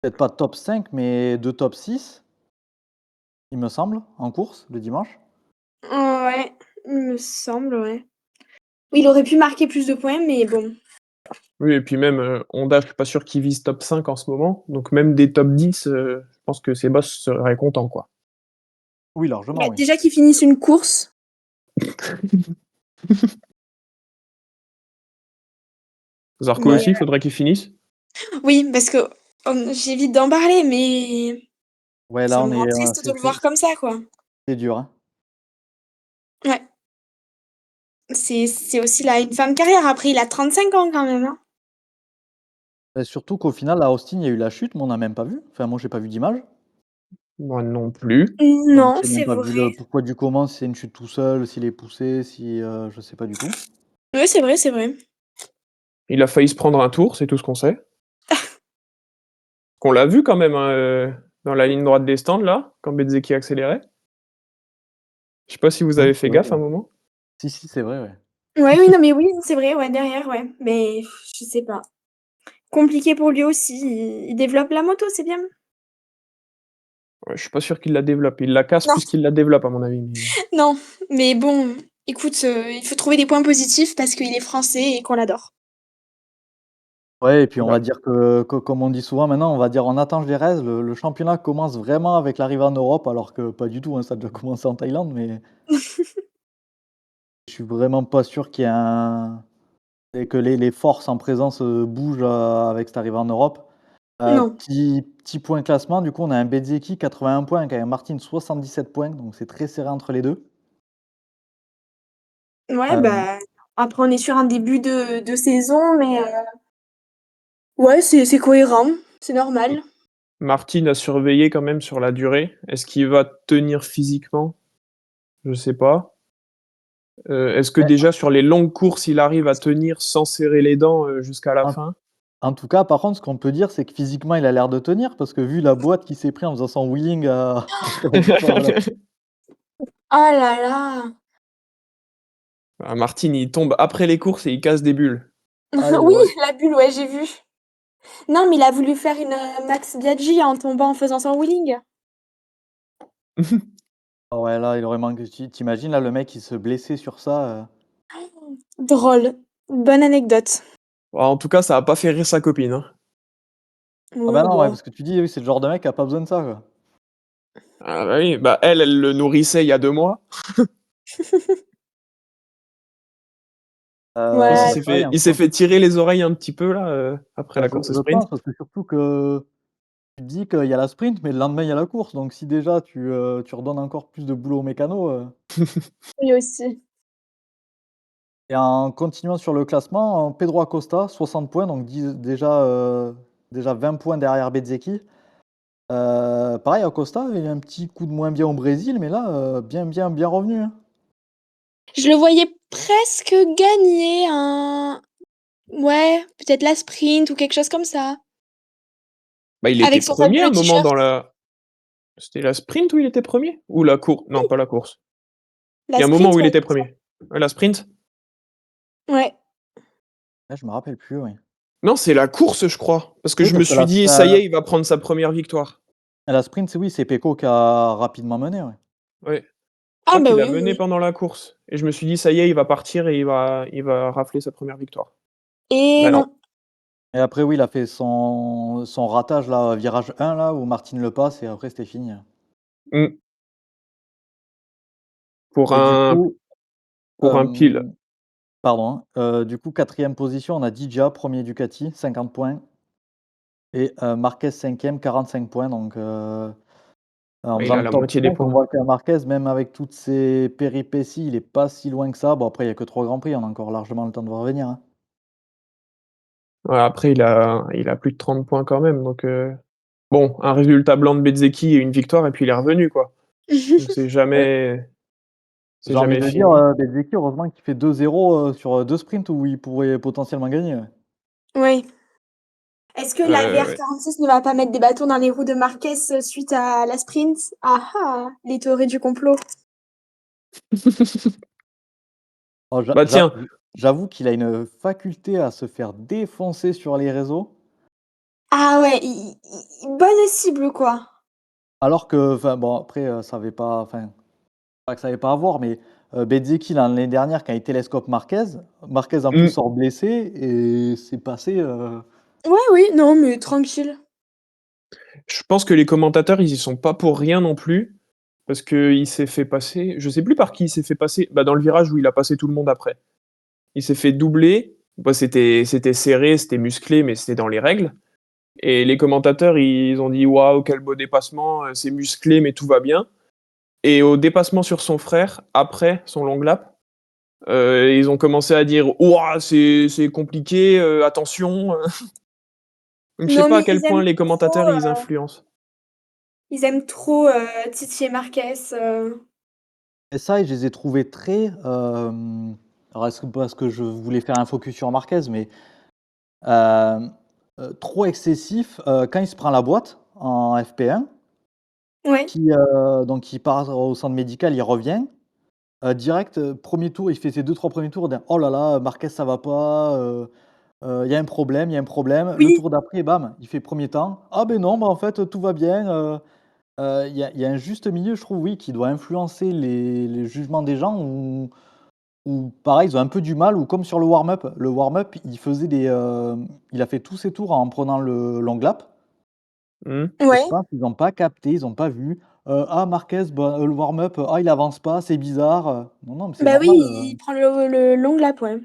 Speaker 1: peut-être pas top 5, mais 2 top 6, il me semble, en course, le dimanche.
Speaker 2: Ouais, il me semble, ouais. Oui, il aurait pu marquer plus de points, mais bon.
Speaker 3: Oui et puis même, Honda, je suis pas sûr qu'il vise top 5 en ce moment, donc même des top 10, je pense que ses boss seraient contents, quoi.
Speaker 1: Oui,
Speaker 2: Bah,
Speaker 1: largement, oui.
Speaker 2: déjà qu'ils finissent une course.
Speaker 3: Zarco
Speaker 2: Ouais.
Speaker 3: aussi, il faudrait qu'il finisse.
Speaker 2: Oui, parce que j'évite d'en parler, mais
Speaker 1: Ouais, là,
Speaker 2: ça
Speaker 1: on
Speaker 2: me rend
Speaker 1: est,
Speaker 2: triste de le voir comme ça, quoi.
Speaker 1: c'est dur, hein.
Speaker 2: Ouais. C'est aussi là une fin de carrière. Après, il a 35 ans quand même, hein.
Speaker 1: Bah, surtout qu'au final, à Austin, il y a eu la chute, mais on n'a même pas vu. Enfin, moi, j'ai pas vu d'image.
Speaker 3: Moi non plus.
Speaker 1: Donc
Speaker 2: Non,
Speaker 1: j'ai même
Speaker 2: c'est
Speaker 1: pas vu
Speaker 2: vrai.
Speaker 1: le pourquoi du comment, si c'est une chute tout seul, s'il est poussé, si, je sais pas du tout.
Speaker 2: Ouais, c'est vrai, c'est vrai.
Speaker 3: Il a failli se prendre un tour, c'est tout ce qu'on sait. Qu'on l'a vu quand même, hein, dans la ligne droite des stands là, quand Bezzecchi accélérait. Je sais pas si vous
Speaker 1: Oui,
Speaker 3: avez
Speaker 1: c'est
Speaker 3: fait
Speaker 1: vrai,
Speaker 3: gaffe à
Speaker 1: ouais.
Speaker 3: un moment?
Speaker 1: Si, si, c'est vrai, ouais.
Speaker 2: Ouais, oui, non, mais oui, c'est vrai, ouais, derrière, ouais. Mais je sais pas. Compliqué pour lui aussi. Il développe la moto, c'est bien.
Speaker 3: Ouais, je suis pas sûr qu'il la développe. Il la casse
Speaker 2: Non,
Speaker 3: plus qu'il la développe à mon avis, mais
Speaker 2: non. Mais bon, écoute, il faut trouver des points positifs parce qu'il est français et qu'on l'adore.
Speaker 1: Ouais et puis on
Speaker 3: bah,
Speaker 1: va dire que comme on dit souvent maintenant, on va dire: «On attend Jerez», le championnat commence vraiment avec l'arrivée en Europe alors que pas du tout, hein, ça a déjà commencé en Thaïlande, mais je suis vraiment pas sûr qu'il y ait un et que les forces en présence, bougent, avec cette arrivée en Europe.
Speaker 2: Non.
Speaker 1: Petit point classement, du coup, on a un Bezzecchi 81 points avec un Martin 77 points, donc c'est très serré entre les 2.
Speaker 2: Ouais,
Speaker 1: Hem,
Speaker 2: bah, après on est sur un début de saison, mais ouais, c'est cohérent, c'est normal.
Speaker 3: Martin a surveillé quand même sur la durée. Est-ce qu'il va tenir physiquement? Je sais pas. Est-ce que
Speaker 1: mais
Speaker 3: déjà sur les longues courses, il arrive à tenir sans serrer les dents, jusqu'à la
Speaker 1: en
Speaker 3: fin?
Speaker 1: en tout cas, par contre, ce qu'on peut dire, c'est que physiquement, il a l'air de tenir parce que vu la boîte qu'il s'est pris en faisant son wheeling, sur la victoire à la fin.
Speaker 2: Oh là là!
Speaker 3: Ah, Martin, il tombe après les courses et il casse des bulles.
Speaker 1: Aïe,
Speaker 2: Oui,
Speaker 1: ouais.
Speaker 2: la bulle, ouais, j'ai vu. Non, mais il a voulu faire une, Max Biaggi en tombant en faisant son wheeling.
Speaker 1: Ah ouais, là, il aurait manqué tu là, le mec, il se blessait sur ça,
Speaker 2: Drôle. Bonne anecdote.
Speaker 3: Bah, en tout cas, ça a pas fait rire sa copine, hein.
Speaker 1: Ah bah
Speaker 2: Oui,
Speaker 1: non, ouais,
Speaker 2: bon.
Speaker 1: parce que tu dis, oui, c'est le genre de mec qui a pas besoin de ça, quoi.
Speaker 3: Ah bah oui, bah elle le nourrissait il y a 2 mois.
Speaker 2: Ouais,
Speaker 1: Pareil
Speaker 3: Il s'est
Speaker 1: encore.
Speaker 3: fait tirer les oreilles un petit peu là, après
Speaker 1: Bah,
Speaker 3: la
Speaker 1: je
Speaker 3: course
Speaker 1: je
Speaker 3: sprint.
Speaker 1: pense parce que surtout que tu te dis qu'il y a la sprint, mais le lendemain, il y a la course. Donc si déjà tu redonnes encore plus de boulot aux mécanos,
Speaker 2: lui aussi.
Speaker 1: et en continuant sur le classement, Pedro Acosta, 60 points, donc déjà 20 points derrière Bezzecchi. Pareil, Acosta, il a un petit coup de moins bien au Brésil, mais là, bien revenu, hein.
Speaker 2: Je le voyais presque gagner un ouais, peut-être la sprint ou quelque chose comme ça.
Speaker 3: Bah, il était
Speaker 2: Avec son
Speaker 3: 1er à
Speaker 2: fabuleux
Speaker 3: un moment
Speaker 2: t-shirt.
Speaker 3: dans la c'était la sprint où il était 1er? Ou la cour non, pas la course. Il
Speaker 2: La
Speaker 3: y a un moment
Speaker 2: sprint,
Speaker 3: où il
Speaker 2: ouais,
Speaker 3: était
Speaker 2: il me semble.
Speaker 3: 1er. La sprint?
Speaker 2: Ouais.
Speaker 1: Ah, je me rappelle plus, oui.
Speaker 3: Non, c'est la course, je crois, parce que
Speaker 1: Oui,
Speaker 3: je me
Speaker 1: parce que
Speaker 3: suis dit: «Ça y est, il va prendre sa première victoire».
Speaker 1: la sprint, oui, c'est Pecco qui a rapidement mené, ouais.
Speaker 3: Ouais, je
Speaker 2: Ah
Speaker 3: crois
Speaker 2: bah
Speaker 3: qu'il a
Speaker 2: oui, oui,
Speaker 3: mené
Speaker 2: oui.
Speaker 3: pendant la course et je me suis dit: «Ça y est, il va partir et il va rafler sa première victoire».
Speaker 2: Et
Speaker 3: Bah non.
Speaker 2: non.
Speaker 1: Et après, oui, il a fait son ratage là, virage 1 là, où Martin le passe et après c'était fini, hein.
Speaker 3: Mmh. Pour
Speaker 1: Et du
Speaker 3: un
Speaker 1: coup,
Speaker 3: pour un pile.
Speaker 1: pardon, hein, du coup 4e position, on a Didja, 1er Ducati, 50 points et Marquez 5e, 45 points donc en
Speaker 3: Bah, il
Speaker 1: faisant
Speaker 3: a
Speaker 1: le
Speaker 3: la
Speaker 1: top
Speaker 3: moitié des
Speaker 1: 5, on
Speaker 3: points.
Speaker 1: voit que Marquez, même avec toutes ses péripéties, il est pas si loin que ça. Bon après, il y a que 3 grands prix, on a encore largement le temps de voir venir, hein.
Speaker 3: Ouais, après il a plus de 30 points quand même donc bon, un résultat blanc de Bezzecchi et une victoire et puis il est revenu, quoi. Donc
Speaker 1: Ouais.
Speaker 3: c'est
Speaker 1: J'ai envie
Speaker 3: jamais
Speaker 1: de dire,
Speaker 3: fini.
Speaker 1: Bezzecchi, heureusement qu'il fait 2-0, sur, 2 sprints où il pourrait potentiellement gagner, ouais.
Speaker 2: Oui. Est-ce que la
Speaker 3: Ouais.
Speaker 2: VR46 ne va pas mettre des bâtons dans les roues de Marquez, suite à la sprint? Ah ah! Les théories du complot.
Speaker 1: Oh,
Speaker 3: Bah, tiens,
Speaker 1: j'avoue qu'il a une faculté à se faire défoncer sur les réseaux,
Speaker 2: Ah ouais, i bonne cible, quoi.
Speaker 1: alors que enfin bon après, ça avait pas enfin, pas que ça avait pas à voir, mais, Bezzecchi l'année dernière quand il télescope Marquez en plus
Speaker 3: mmh,
Speaker 1: sort blessé et c'est passé,
Speaker 2: Ouais, oui, non, mais tranquille.
Speaker 3: je pense que les commentateurs, ils y sont pas pour rien non plus, parce qu'il s'est fait passer je sais plus par qui il s'est fait passer, bah, dans le virage où il a passé tout le monde après. Il s'est fait doubler Bah, c'était serré, c'était musclé, mais c'était dans les règles et les commentateurs, ils ont dit: «Waouh, quel beau dépassement, c'est musclé, mais tout va bien» et au dépassement sur son frère, après son long lap, ils ont commencé à dire: «Ouah, c'est compliqué, attention», donc je sais
Speaker 2: Non,
Speaker 3: pas à
Speaker 2: mais
Speaker 3: quel point les commentateurs, ils influencent.
Speaker 2: ils aiment trop, titiller Marquez,
Speaker 1: Et ça, et je les ai trouvés très, alors est-ce que parce que je voulais faire un focus sur Marquez, mais hem, trop excessif, quand il se prend la boîte en FP1,
Speaker 2: ouais.
Speaker 1: donc il part au centre médical, il revient, direct, 1er tour, il fait ses 2-3 premiers tours, dire: «Oh là là, Marquez ça va pas, il y a un problème, il y a un problème». Le
Speaker 2: Oui,
Speaker 1: tour d'après, bam, il fait premier temps: «Ah ben non, bah, en fait, tout va bien», il y a un juste milieu, je trouve, oui, qui doit influencer les jugements des gens, ou pareil, ils ont un peu du mal, ou comme sur le warm-up. Le warm-up, il a fait tous ses tours en prenant le long lap,
Speaker 3: Mmh.
Speaker 1: et je
Speaker 2: ouais.
Speaker 1: pense qu'ils ont pas capté, ils ont pas vu, «Ah Marquez, bah, le warm-up, ah il avance pas, c'est bizarre», non, non, mais c'est
Speaker 2: Bah oui,
Speaker 1: normal,
Speaker 2: il prend le long lap, ouais.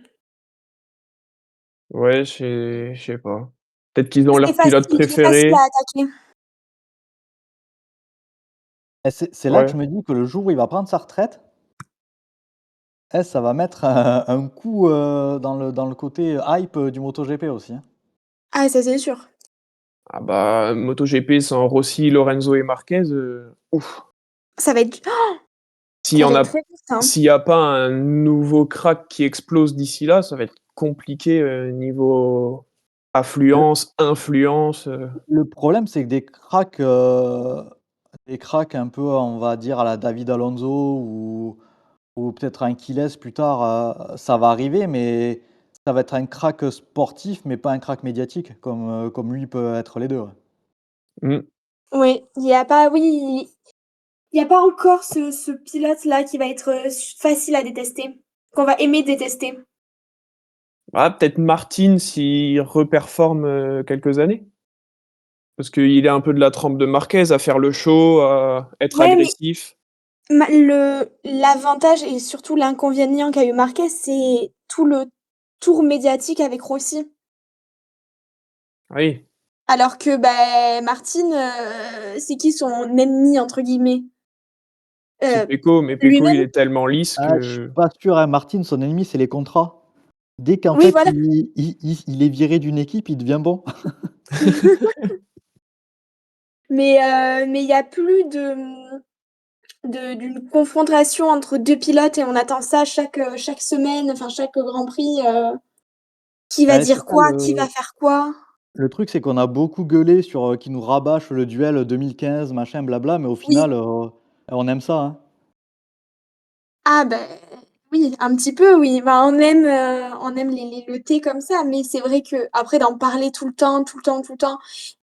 Speaker 3: Ouais, je sais pas. Peut-être qu'ils ont
Speaker 2: Il est
Speaker 3: leur pilote
Speaker 2: facile il est facile
Speaker 3: préféré.
Speaker 2: à attaquer.
Speaker 1: et c'est là que
Speaker 3: Ouais.
Speaker 1: je me dis que le jour où il va prendre sa retraite, ça va mettre un coup, dans le côté hype, du MotoGP aussi, hein.
Speaker 2: Ah ça, c'est sûr.
Speaker 3: Ah bah, MotoGP sans Rossi, Lorenzo et Marquez, ouf.
Speaker 2: Ça va être
Speaker 3: S'il y
Speaker 2: ça va
Speaker 3: en
Speaker 2: être
Speaker 3: a
Speaker 2: très vite, hein.
Speaker 3: s'il y a pas un nouveau crack qui explose d'ici là, ça va être compliqué, niveau
Speaker 1: Le
Speaker 3: affluence, influence,
Speaker 1: le problème, c'est que des cracks un peu, on va dire, à la David Alonso, ou peut-être un Quiles plus tard, ça va arriver, mais ça va être un crack sportif, mais pas un crack médiatique comme lui peut être les 2, ouais.
Speaker 3: mmh.
Speaker 2: Oui, il y a pas oui, il y a pas encore ce pilote-là qui va être, facile à détester, qu'on va aimer détester.
Speaker 3: Ah, peut-être Martin s'il reperforme, quelques années? Parce qu'il est un peu de la trempe de Marquez, à faire le show, à être
Speaker 2: Ouais, mais
Speaker 3: agressif.
Speaker 2: l'avantage et surtout l'inconvénient qu'a eu Marquez, c'est tout le tour médiatique avec Rossi.
Speaker 3: Oui,
Speaker 2: Alors que, bah, Martin, c'est qui son «ennemi» entre guillemets?
Speaker 3: c'est
Speaker 2: Heu,
Speaker 3: Pecco, mais Pecco, il
Speaker 2: lui-même.
Speaker 3: est tellement lisse
Speaker 1: Ah, je suis
Speaker 3: que
Speaker 1: pas sûr, hein, Martin, son ennemi, c'est les contrats. Dès qu'en
Speaker 2: Oui,
Speaker 1: fait
Speaker 2: voilà.
Speaker 1: il est viré d'une équipe, il devient bon.
Speaker 2: Mais il y a plus d'une confrontation entre 2 pilotes et on attend ça chaque semaine, enfin chaque Grand Prix, qui va
Speaker 1: Ouais, c'est
Speaker 2: dire
Speaker 1: ça
Speaker 2: quoi? Qui va faire quoi?
Speaker 1: le truc, c'est qu'on a beaucoup gueulé sur, qu'ils nous rabâchent le duel 2015, machin blabla, mais au
Speaker 2: Oui.
Speaker 1: final, on aime ça, hein.
Speaker 2: Ah beh, oui, un petit peu oui. Bah, on aime les le thé comme ça, mais c'est vrai qu'après d'en parler tout le temps, tout le temps, tout le temps,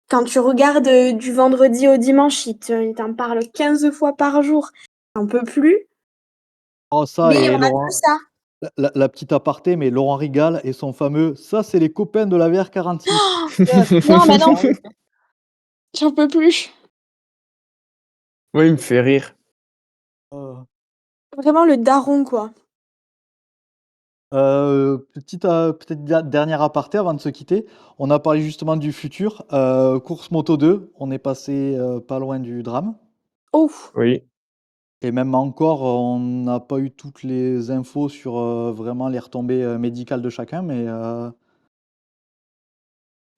Speaker 2: quand tu regardes, du vendredi au dimanche, ils t'en parlent 15 fois par jour, tu en peux plus,
Speaker 1: Oh ça,
Speaker 2: mais on
Speaker 1: et
Speaker 2: a que
Speaker 1: Laurent,
Speaker 2: ça.
Speaker 1: la petite aparté, mais Laurent Rigal et son fameux: «Ça, c'est les copains de la VR46». Qu'est-ce que
Speaker 2: Non,
Speaker 1: c'est
Speaker 2: mais
Speaker 1: que
Speaker 2: non,
Speaker 1: ça, oui?
Speaker 2: j'en peux plus.
Speaker 3: Moi, il me fait rire.
Speaker 2: Vraiment le daron, quoi.
Speaker 1: Peut-être dernière aparté avant de se quitter. On a parlé justement du futur, course moto 2, on est passé, pas loin du drame,
Speaker 2: Ouf,
Speaker 3: Oui.
Speaker 1: et même encore, on n'a pas eu toutes les infos sur, vraiment les retombées, médicales de chacun, mais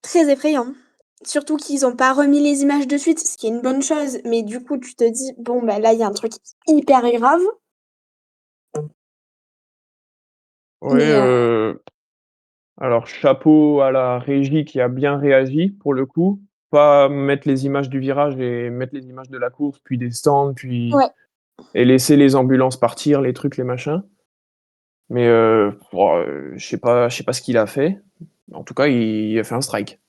Speaker 2: très effrayant. Surtout qu'ils ont pas remis les images de suite, ce qui est une bonne chose, mais du coup, tu te dis: «Bon, bah, là, il y a un truc hyper grave»,
Speaker 3: Ouais,
Speaker 2: mais
Speaker 3: alors chapeau à la régie qui a bien réagi pour le coup. Pas mettre les images du virage et mettre les images de la course, puis des stands, puis
Speaker 2: ouais.
Speaker 3: et laisser les ambulances partir, les trucs, les machins. Mais, je sais pas ce qu'il a fait. En tout cas, il a fait un strike.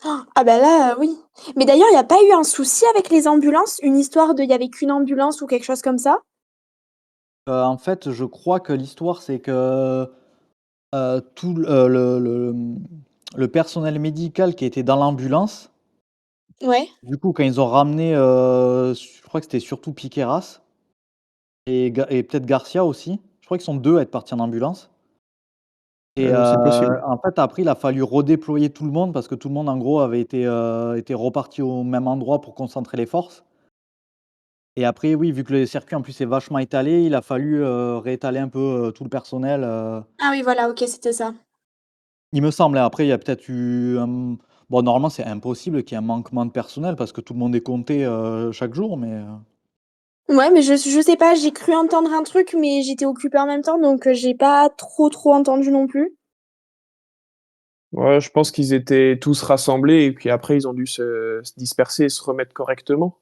Speaker 2: Ah bah, là, oui. Mais d'ailleurs, il y a pas eu un souci avec les ambulances? Une histoire de il y avait qu'une ambulance ou quelque chose comme ça?
Speaker 1: en fait, je crois que l'histoire, c'est que, tout le personnel médical qui était dans l'ambulance,
Speaker 2: Ouais.
Speaker 1: du coup, quand ils ont ramené, je crois que c'était surtout Piqueras et peut-être Garcia aussi. Je crois qu'ils sont 2 à être partis en ambulance. Et
Speaker 3: C'est possible.
Speaker 1: en fait, après, il a fallu redéployer tout le monde parce que tout le monde, en gros, avait été reparti au même endroit pour concentrer les forces. Et après, oui, vu que le circuit, en plus, est vachement étalé, il a fallu, réétaler un peu, tout le personnel,
Speaker 2: Ah oui, voilà, OK, c'était ça.
Speaker 1: il me semble, hein. Après, il y a peut-être eu un bon, normalement, c'est impossible qu'il y ait un manquement de personnel parce que tout le monde est compté, chaque jour, mais
Speaker 2: Ouais, mais je sais pas, j'ai cru entendre un truc, mais j'étais occupée en même temps, donc j'ai pas trop entendu non plus.
Speaker 3: Ouais, je pense qu'ils étaient tous rassemblés et puis après ils ont dû se disperser et se remettre correctement.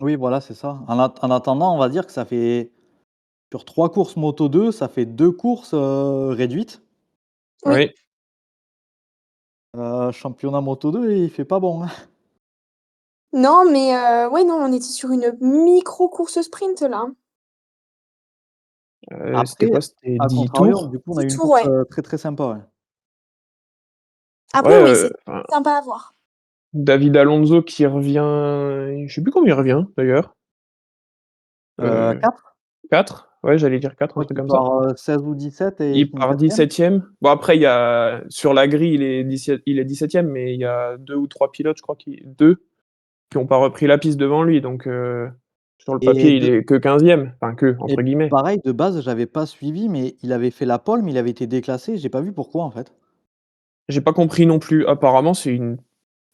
Speaker 1: oui, voilà, c'est ça. En attendant, on va dire que ça fait sur 3 courses Moto 2, ça fait 2 courses, réduites.
Speaker 2: Oui.
Speaker 3: Oui,
Speaker 1: Championnat Moto 2, il fait pas bon, hein.
Speaker 2: Non, mais ouais, non, on était sur une micro course sprint là, hein.
Speaker 3: c'était
Speaker 1: Après,
Speaker 3: quoi? C'était
Speaker 1: à
Speaker 3: 10
Speaker 1: contrario,
Speaker 3: tours?
Speaker 1: du coup, on a
Speaker 2: 10
Speaker 1: eu une
Speaker 2: tours,
Speaker 1: course,
Speaker 2: ouais.
Speaker 1: très, très sympa, ouais.
Speaker 2: Après,
Speaker 3: Ouais,
Speaker 2: oui, c'est
Speaker 3: enfin,
Speaker 2: sympa à voir.
Speaker 3: David Alonso qui revient, je sais plus combien il revient d'ailleurs,
Speaker 1: 4,
Speaker 3: heu, 4? Ouais, j'allais dire
Speaker 1: je
Speaker 3: 4, un
Speaker 1: crois
Speaker 3: truc
Speaker 1: qu'il
Speaker 3: comme ça.
Speaker 1: part, 16 ou 17 et il
Speaker 3: Il
Speaker 1: finit
Speaker 3: part
Speaker 1: 4e.
Speaker 3: 17e. Bon après il y a sur la grille, il est 17e, mais il y a 2 ou 3 pilotes, je crois qui 2 qui ont pas repris la piste devant lui, donc sur le
Speaker 1: Et
Speaker 3: papier, il
Speaker 1: de
Speaker 3: est que 15e, enfin «que»
Speaker 1: et
Speaker 3: entre guillemets.
Speaker 1: pareil, de base, j'avais pas suivi, mais il avait fait la pole, mais il avait été déclassé, j'ai pas vu pourquoi, en fait.
Speaker 3: J'ai pas compris non plus. Apparemment, c'est une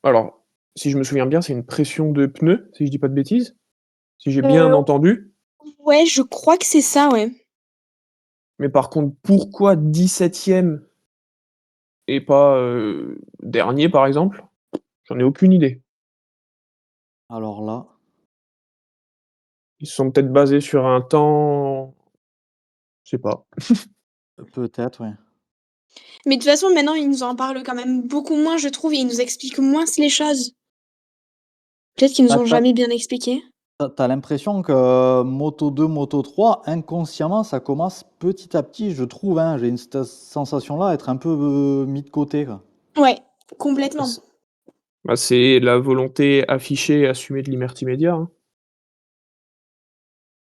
Speaker 3: alors, si je me souviens bien, c'est une pression de pneus, si je dis pas de bêtises? Si j'ai bien
Speaker 2: Heu,
Speaker 3: entendu?
Speaker 2: ouais, je crois que c'est ça, ouais.
Speaker 3: Mais par contre, pourquoi 17e et pas, dernier, par exemple? J'en ai aucune idée.
Speaker 1: Alors là,
Speaker 3: Ils se sont peut-être basés sur un temps, je sais pas.
Speaker 1: peut-être, ouais.
Speaker 2: Mais de toute façon, maintenant, ils nous en parlent quand même beaucoup moins, je trouve, et ils nous expliquent moins les choses. Peut-être qu'ils nous
Speaker 1: Bah,
Speaker 2: ont jamais bien expliqué.
Speaker 1: tu as l'impression que Moto 2, Moto 3, inconsciemment, ça commence petit à petit, je trouve, hein, j'ai une cette sensation-là, à être un peu, mis de côté, quoi.
Speaker 2: Ouais,
Speaker 3: Bah,
Speaker 2: complètement.
Speaker 3: c'est la volonté affichée et assumée de Liberty Media, hein.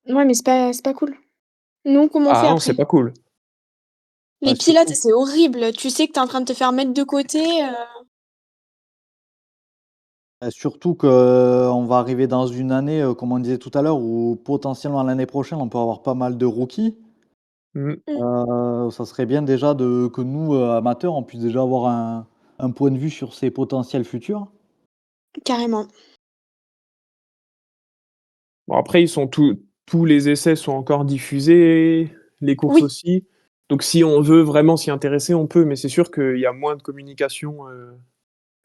Speaker 2: Ouais, mais c'est pas cool. Nous, comment on
Speaker 3: Ah
Speaker 2: fait
Speaker 3: non, c'est
Speaker 2: après?
Speaker 3: pas cool.
Speaker 2: Les
Speaker 1: Bah,
Speaker 2: pilotes,
Speaker 1: surtout
Speaker 2: c'est horrible. Tu sais que tu es en train de te faire mettre de côté,
Speaker 1: surtout qu'on va arriver dans une année, comme on disait tout à l'heure, où potentiellement l'année prochaine, on peut avoir pas mal de rookies.
Speaker 3: Mmh.
Speaker 2: Mmh,
Speaker 1: Ça serait bien déjà que nous, amateurs, on puisse déjà avoir un point de vue sur ces potentiels futurs.
Speaker 2: carrément.
Speaker 3: Bon après ils sont tous les essais sont encore diffusés, les courses
Speaker 2: Oui,
Speaker 3: aussi. Donc si on veut vraiment s'y intéresser, on peut, mais c'est sûr qu'il y a moins de communication,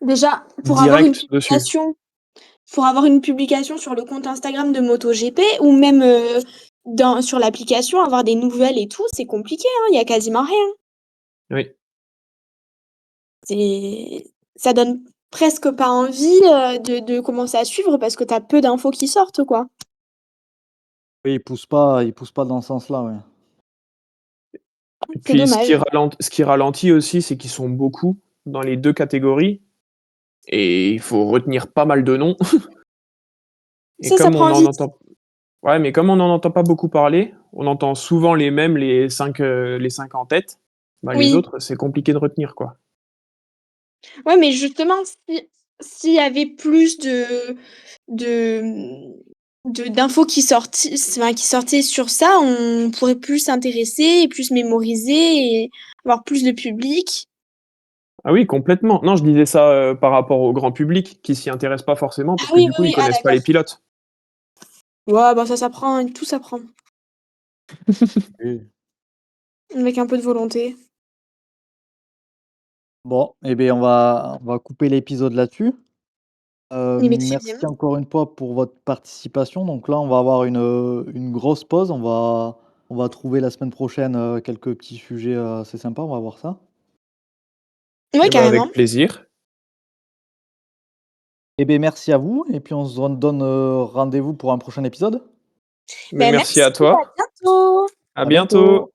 Speaker 2: déjà,
Speaker 3: directe dessus.
Speaker 2: pour avoir une publication sur le compte Instagram de MotoGP ou même, sur l'application, avoir des nouvelles et tout, c'est compliqué, hein, il y a quasiment rien.
Speaker 3: Oui.
Speaker 2: C'est ça donne presque pas envie, de commencer à suivre parce que tu as peu d'infos qui sortent, quoi.
Speaker 1: Oui, ils poussent pas dans ce sens-là, ouais.
Speaker 3: Et
Speaker 2: C'est
Speaker 3: puis
Speaker 2: dommage.
Speaker 3: ce qui ralentit aussi, c'est qu'ils sont beaucoup dans les 2 catégories et il faut retenir pas mal de noms et
Speaker 2: Ça
Speaker 3: comme on
Speaker 2: prend
Speaker 3: en
Speaker 2: vite.
Speaker 3: entend ouais, mais comme on n'en entend pas beaucoup parler, on entend souvent les mêmes, les 5 en tête, bah, les
Speaker 2: Oui.
Speaker 3: autres, c'est compliqué de retenir, quoi.
Speaker 2: Ouais, mais justement, s'il y avait plus de, mmh, d'infos qui sortaient sur ça, on pourrait plus s'intéresser et plus mémoriser et avoir plus de public.
Speaker 3: Ah oui, complètement. Non, je disais ça, par rapport au grand public qui s'y intéresse pas forcément
Speaker 2: Ah
Speaker 3: parce que
Speaker 2: oui,
Speaker 3: du
Speaker 2: oui,
Speaker 3: coup, ils
Speaker 2: oui, ah
Speaker 3: connaissent pas les
Speaker 2: d'accord.
Speaker 3: pilotes.
Speaker 2: Ouais, bah, ça s'apprend, tout s'apprend,
Speaker 1: Oui.
Speaker 2: avec un peu de volonté.
Speaker 1: Bon, eh beh, on va couper l'épisode là-dessus.
Speaker 2: Eh beh, très bien.
Speaker 1: Merci encore une fois pour votre participation. Donc là, on va avoir une grosse pause. On va trouver la semaine prochaine, quelques petits sujets, assez sympas, on va voir ça.
Speaker 2: Ouais,
Speaker 3: Et bah,
Speaker 2: carrément.
Speaker 3: avec plaisir.
Speaker 1: Eh beh, merci à vous et puis on se donne, rendez-vous pour un prochain épisode.
Speaker 3: Mais
Speaker 2: Beh,
Speaker 3: merci
Speaker 2: merci,
Speaker 3: à
Speaker 2: à
Speaker 3: toi.
Speaker 2: bientôt!
Speaker 3: À
Speaker 1: À bientôt.
Speaker 3: bientôt.